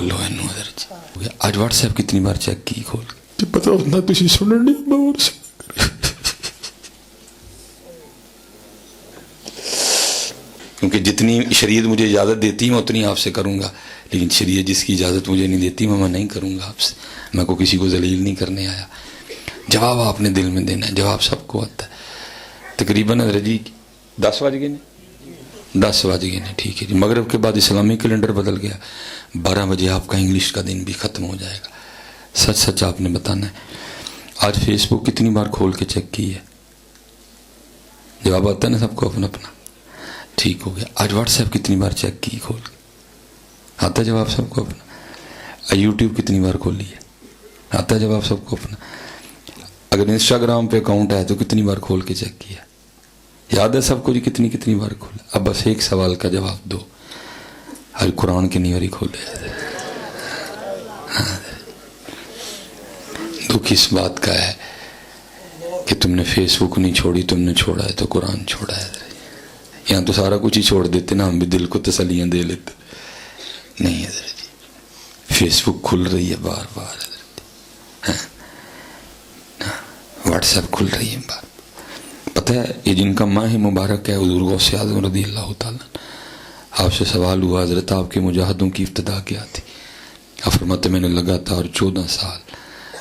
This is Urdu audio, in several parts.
کھولو اینو حضرت جی اج واٹس ایپ کتنی بار چیک کی کھول کہ پتہ ہوتا تسی سنن نہیں میں اور سے کیونکہ جتنی شریعت مجھے اجازت دیتی ہے میں اتنی آپ سے کروں گا، لیکن شریعت جس کی اجازت مجھے نہیں دیتی میں نہیں کروں گا آپ سے. میں کو کسی کو ذلیل نہیں کرنے آیا. جواب آپ نے دل میں دینا ہے، جواب سب کو آتا ہے. تقریباً حضرت جی 10 بج گئے نا، 10 بج گئے نا، ٹھیک ہے جی. مغرب کے بعد اسلامی کیلنڈر بدل گیا، 12 بجے آپ کا انگلش کا دن بھی ختم ہو جائے گا. سچ سچ آپ نے بتانا ہے. آج فیس بک کتنی بار کھول کے چیک کی ہے؟ جواب آتا ہے نا سب کو اپنا اپنا، ٹھیک ہو گیا. آج واٹس ایپ کتنی بار چیک کی کھول کے؟ آتا ہے جواب سب کو اپنا. یوٹیوب کتنی بار کھولی ہے؟ آتا ہے جواب سب کو اپنا. اگر انسٹاگرام پہ اکاؤنٹ ہے تو کتنی بار کھول کے چیک کیا؟ یاد ہے سب کو جی کتنی بار کھولا؟ اب بس ایک سوال کا جواب دو، ہر قرآن کتنی باری کھولے؟ دکھ اس بات کا ہے کہ تم نے فیس بک نہیں چھوڑی، تم نے چھوڑا ہے تو قرآن چھوڑا ہے. یہاں تو سارا کچھ ہی چھوڑ دیتے نا، ہم بھی دل کو تسلیاں دے لیتے. نہیں حضرت جی، فیس بک کھل رہی ہے بار بار حضرت جی، واٹس ایپ کھل رہی ہے بار. پتہ ہے یہ جن کا ماہ مبارک ہے حضور غوث اعظم رضی اللہ تعالیٰ، آپ سے سوال ہوا حضرت آپ کے مجاہدوں کی ابتدا کیا تھی؟ آپ فرماتے میں نے لگاتار 14 سال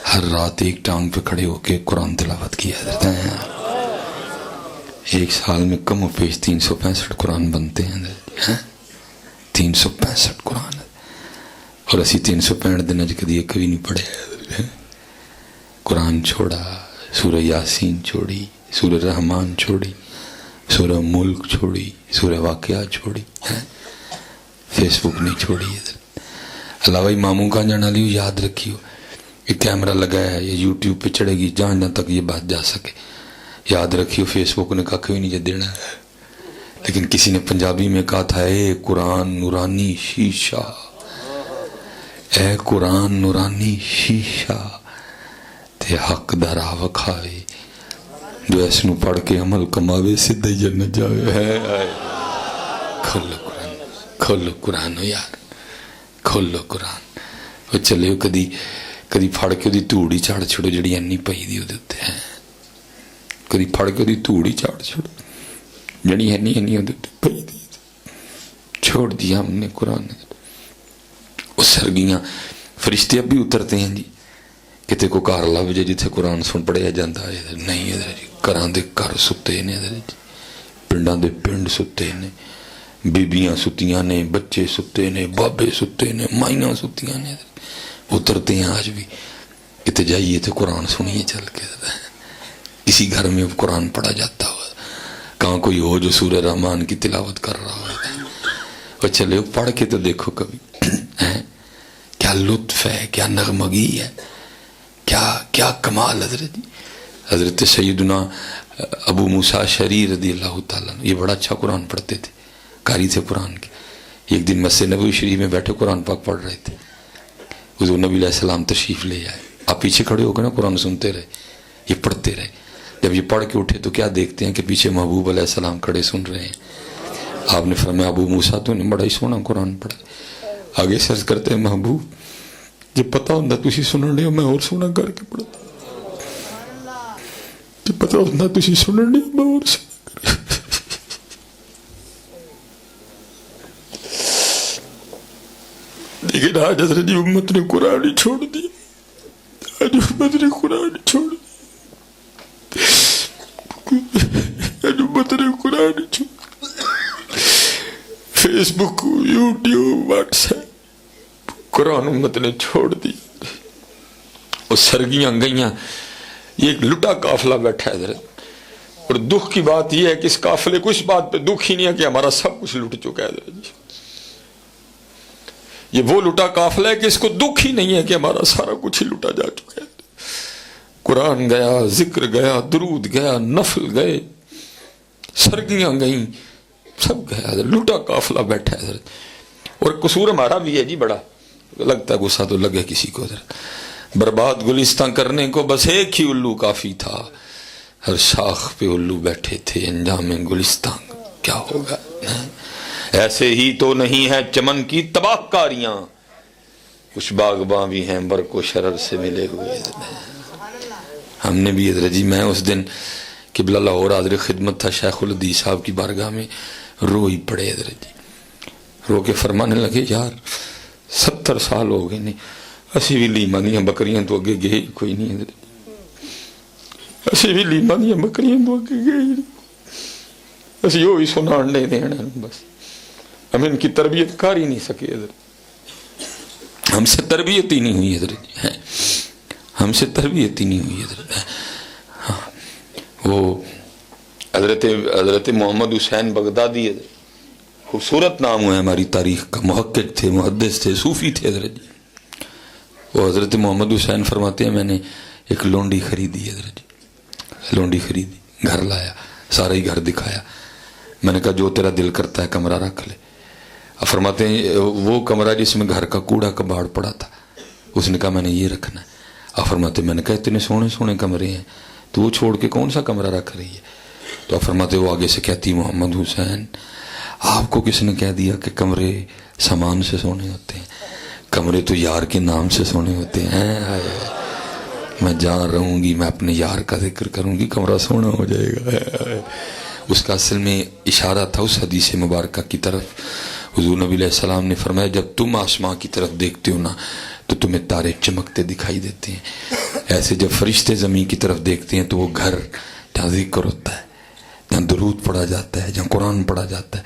ہر رات ایک ٹانگ پہ کھڑے ہو کے قرآن تلاوت کیا حضرت. ایک سال میں کم و پیش 365 قرآن بنتے ہیں 365 قرآن، اور اسی 365 دن کدی کبھی نہیں پڑھے. قرآن چھوڑا، سورہ یاسین چھوڑی، سورہ رحمان چھوڑی، سورہ ملک چھوڑی، سورہ واقعہ چھوڑی، فیس بک نہیں چھوڑی. علاوہ اماموں کا جانا لیو، یاد رکھیو یہ کیمرہ لگا ہے، یہ یوٹیوب پہ چڑھے گی جہاں جہاں تک یہ بات جا سکے. یاد رکھیو فیس بک نے کہا بھی نہیں دینا ہے، لیکن کسی نے پنجابی میں کہا تھا اے قرآن نورانی شیشہ، اے قرآن نورانی شیشہ تے حق درا وکھاوے، جو اس نو پڑھ کے عمل کماوے سدھے جنت جاوے. ہے کھولو قرآن، کھولو قرآن ہو یار، کھولو قرآن. وہ چلے کدی پھڑ کے دی دھوڑی چاڑ چھڑو جڑی اینی پئی دی اودے تے ہے، کدی پھڑ کے دی دھوڑی چاڑ چھڑو جڑی اینی اودے تے پئی دی، چھوڑ دیا ہم نے قرآن. وہ سرگیاں فرشتے اب بھی اترتے ہیں جی، کتے کو کار لب جے جتھے قرآن سن پڑھیا جاندہ ہے. نہیں ہے جی، کراں دے کر ستے نے جی، پنڈاں دے پنڈ ستے نے، بیبیاں ستیاں نے، بچے ستے نے، بابے ستے نے، مائیاں ستیاں نے. اترتے ہیں آج بھی. کتے جائیے تو قرآن سنیے چل کے. کسی گھر میں قرآن پڑھا جاتا ہو، کہاں کوئی ہو جو سورہ رحمان کی تلاوت کر رہا ہو، اور چلے پڑھ کے تو دیکھو کبھی. کیا لطف ہے، کیا نغمگی ہے، کیا کمال. حضرت حضرت سیدنا ابو موسیٰ اشعری رضی اللہ تعالیٰ، یہ بڑا اچھا قرآن پڑھتے تھے، قاری تھے قرآن کے. ایک دن مسجد نبوی شریف میں بیٹھے قرآن پاک پڑھ رہے تھے. حضور نبی علیہ السلام تشریف لے آئے، آپ پیچھے کھڑے ہو کے نا قرآن سنتے رہے، یہ پڑھتے رہے. جب یہ پڑھ کے اٹھے تو کیا دیکھتے ہیں کہ پیچھے محبوب علیہ السلام کھڑے سن رہے ہیں. آپ نے فرمایا ابو موسیٰ تو نے بڑا ہی سونا قرآن پڑھا. آگے سرچ کرتے ہیں محبوب جب پتہ ہوتا تسی سنن نہیں میں اور سونا کر کے پڑھتا، جب پتہ ہوتا تسی سنن نہیں میں اور سونا کر کے. لیکن آج حضرت جی امت نے قرآن ہی چھوڑ دیا، آج امت نے قرآن ہی چھوڑ دیا، آج امت نے قرآن ہی چھوڑ دیا. فیس بک، یوٹیوب، واٹس ایپ، قرآن امت نے چھوڑ دی. اور سرگیاں گئیاں. یہ ایک لٹا قافلہ بیٹھا ہے حضرت، اور دکھ کی بات یہ ہے کہ اس قافلے کو اس بات پہ دکھ ہی نہیں ہے کہ ہمارا سب کچھ لٹ چکا ہے حضرت جی. یہ وہ لٹا قافلہ ہے کہ اس کو دکھ ہی نہیں ہے کہ ہمارا سارا کچھ ہی لٹا جا چکا ہے. قرآن گیا، ذکر گیا، درود گیا، نفل گئے، سرگیاں گئیں، سب گیا. لٹا قافلہ بیٹھا ہے حضرت. اور قصور ہمارا بھی ہے جی، بڑا لگتا ہے غصہ تو لگے کسی کو. برباد گلستان کرنے کو بس ایک ہی الو کافی تھا، ہر شاخ پہ الو بیٹھے تھے، انجام گلستان کیا ہوگا. ایسے ہی تو نہیں ہے چمن کی تباہ کاریاں، کچھ باغباں بھی ہیں برق و شرر سے ملے ہوئے. ہم نے بھی حضرت جی، میں اس دن قبلہ لاہور حاضر خدمت تھا، شیخ الحدیث صاحب کی بارگاہ میں رو ہی پڑے حضرت جی، رو کے فرمانے لگے یار 70 سال ہو گئے نہیں اسی بھی لیما دیاں بکریاں تو اگے گئے کوئی نہیں حضرت، اسی بھی لیما دیاں بکریاں تو اگے گئے نہیں، اسی وہی سنان لے دینا بس، ہم ان کی تربیت کر ہی نہیں سکے حضرت، ہم سے تربیت ہی نہیں ہوئی حضرت جی، ہم سے تربیت ہی نہیں ہوئی حضرت. وہ حضرت محمد حسین بغدادی حضرت، خوبصورت نام ہے ہماری تاریخ کا، محقق تھے، محدث تھے، صوفی تھے حضرت جی. وہ حضرت محمد حسین فرماتے ہیں میں نے ایک لونڈی خریدی حضرت جی، لونڈی خریدی، گھر لایا، سارا ہی گھر دکھایا، میں نے کہا جو تیرا دل کرتا ہے کمرہ رکھ لے. اب فرماتے ہیں وہ کمرہ جس میں گھر کا کوڑا کباڑ پڑا تھا، اس نے کہا میں نے یہ رکھنا ہے. اب فرماتے میں نے کہا اتنے سونے سونے کمرے ہیں تو وہ چھوڑ کے کون سا کمرہ رکھ رہی ہے؟ تو اب فرماتے وہ آگے سے کہتی محمد حسین آپ کو کس نے کہہ دیا کہ کمرے سامان سے سونے ہوتے ہیں؟ کمرے تو یار کے نام سے سونے ہوتے ہیں. میں جہاں رہوں گی میں اپنے یار کا ذکر کروں گی، کمرہ سونا ہو جائے گا. اس کا اصل میں اشارہ تھا اس حدیث مبارکہ کی طرف. حضور نبی علیہ السلام نے فرمایا جب تم آسمان کی طرف دیکھتے ہو نا تو تمہیں تارے چمکتے دکھائی دیتے ہیں، ایسے جب فرشتے زمین کی طرف دیکھتے ہیں تو وہ گھر جہاں ذکر ہوتا ہے، جہاں درود پڑھا جاتا ہے، جہاں قرآن پڑھا جاتا ہے،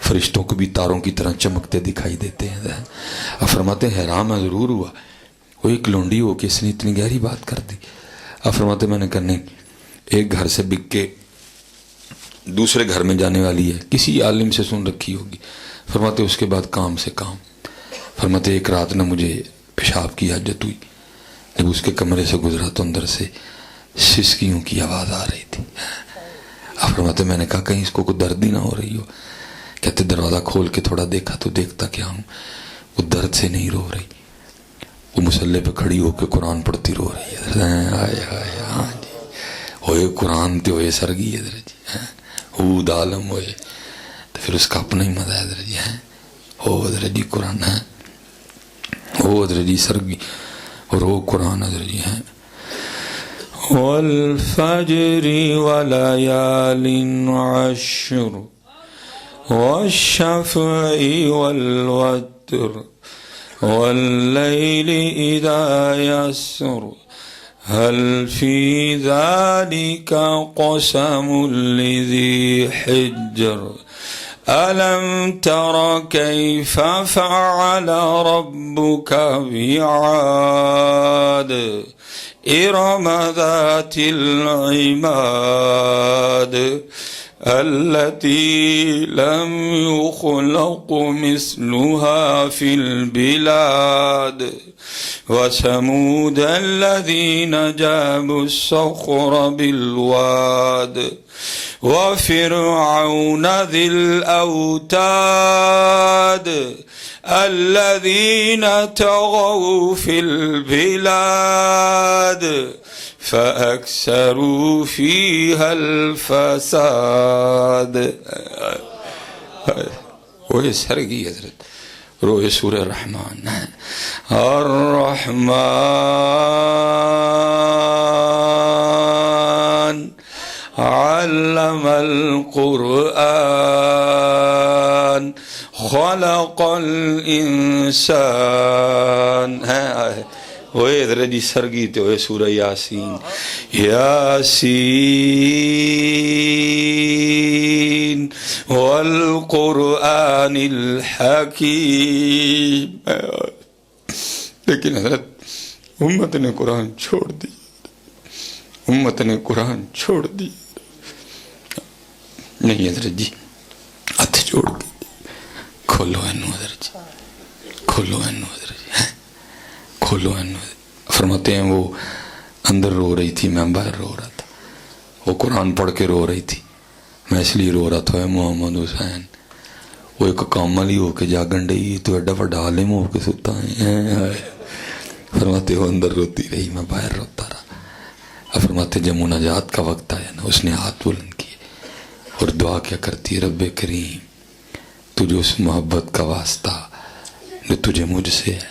فرشتوں کو بھی تاروں کی طرح چمکتے دکھائی دیتے ہیں. اب فرماتے ہیں حیران میں ضرور ہوا، وہ ایک لونڈی ہو کے اس نے اتنی گہری بات کر دی. اب فرماتے میں نے کہا نہیں، ایک گھر سے بک کے دوسرے گھر میں جانے والی ہے، کسی عالم سے سن رکھی ہوگی. فرماتے اس کے بعد کام سے کام. فرماتے ایک رات نہ مجھے پیشاب کی حاجت ہوئی، جب اس کے کمرے سے گزرا تو اندر سے سسکیوں کی آواز آ رہی تھی. اب فرماتے میں نے کہا کہیں اس کو کوئی درد ہی نہ ہو رہی ہو؟ کہتے دروازہ کھول کے تھوڑا دیکھا تو دیکھتا کیا ہوں، وہ درد سے نہیں رو رہی، وہ مصلے پہ کھڑی ہو کے قرآن پڑھتی رو رہی ہے. ہاں جی ہوئے قرآن تے ہوئے سرگی حضرت جی، حود عالم ہوئے تو پھر اس کا اپنا ہی مزہ ہے حضرت جی. ہو حضرت جی قرآن ہے، ہو حضرت جی سرگی اور وہ قرآن حضرت جی ہیں. والفجر وليال عشر والشفع والوتر والليل إذا يسر هل في ذلك قسم لذي حجر ألم تر كيف فعل ربك بعاد إرم ذات العماد التي لم يخلق مثلها في البلاد وثمود الذين جابوا الصخر بالواد وفرعون ذي الأوتاد الذين طغوا في البلاد فأكثروا فيها الفساد. وہ سرگی حضرت روئے سورہ الرحمن. الرحمن علم القرآن خلق الانسان. ہوئے حضرت جی سرگی تے ہوئے سورہ یاسین. یاسین والقرآن الحکیم. لیکن حضرت امت نے قرآن چھوڑ دی، امت نے قرآن چھوڑ دی. نہیں حضرت جی ہاتھ جوڑ کے کھولو انو حضرت جی، کھولو انو حضرت جی، کھولو انو. فرماتے ہیں وہ اندر رو رہی تھی، میں باہر رو رہا تھا. وہ قرآن پڑھ کے رو رہی تھی، میں اس لیے رو رہا تھا. محمد حسین وہ ایک کام والی ہو کے جاگن ڈئی تو ایڈا بڑا عالم ہو کے ستا ہے. فرماتے وہ اندر روتی رہی، میں باہر روتا رہا. فرماتے جب مناجات کا وقت آیا نا اس نے ہاتھ بلند کیے اور دعا کیا کرتی ہے رب کریم تجھے اس محبت کا واسطہ جو تجھے مجھ سے ہے